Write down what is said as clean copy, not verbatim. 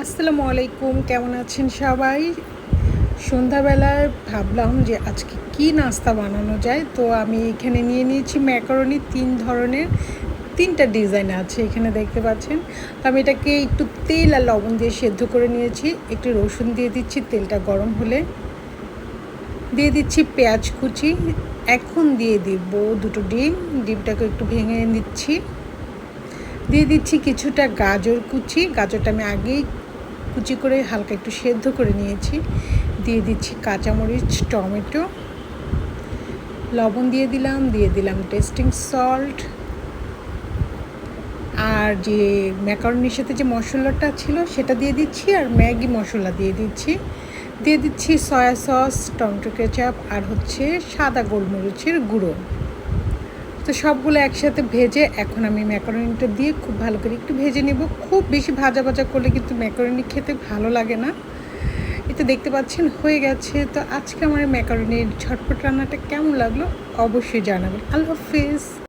আসসালামু আলাইকুম, কেমন আছেন সবাই? সন্ধ্যাবেলায় ভাবলাম যে আজকে কি নাস্তা বানানো যায়। তো আমি এখানে নিয়ে নিয়েছি ম্যাকারনি ৩ ধরনের, ৩টা ডিজাইন আছে এখানে দেখতে পাচ্ছেন। তো আমি এটাকে একটু তেল আর লবণ দিয়ে সেদ্ধ করে নিয়েছি। একটু রসুন দিয়ে দিচ্ছি, তেলটা গরম হলে দিয়ে দিচ্ছি পেঁয়াজ কুচি। এখন দিয়ে দিব ২টো ডিম, ডিমটাকে একটু ভেঙে নিচ্ছি। দিয়ে দিচ্ছি কিছুটা গাজর কুচি, গাজরটা আমি আগেই কুচি করে হালকা একটু সেদ্ধ করে নিয়েছি। দিয়ে দিচ্ছি কাঁচামরিচ, টমেটো, লবণ দিয়ে দিলাম টেস্টিং সল্ট। আর যে ম্যাকারনির সাথে যে মশলাটা ছিল সেটা দিয়ে দিচ্ছি, আর ম্যাগি মশলা দিয়ে দিচ্ছি সয়া সস, টমেটো কেচাপ, আর হচ্ছে সাদা গোলমরিচের গুঁড়ো। তো সবগুলো একসাথে ভেজে এখন আমি ম্যাকারনিটা দিয়ে খুব ভালো করে একটু ভেজে নেব। খুব বেশি ভাজা করলে কিন্তু ম্যাকারনি খেতে ভালো লাগে না। এটা দেখতে পাচ্ছেন হয়ে গেছে। তো আজকে আমার ম্যাকারনির ঝটপট রান্নাটা কেমন লাগলো অবশ্যই জানাবেন। আল্লাহ হাফেজ।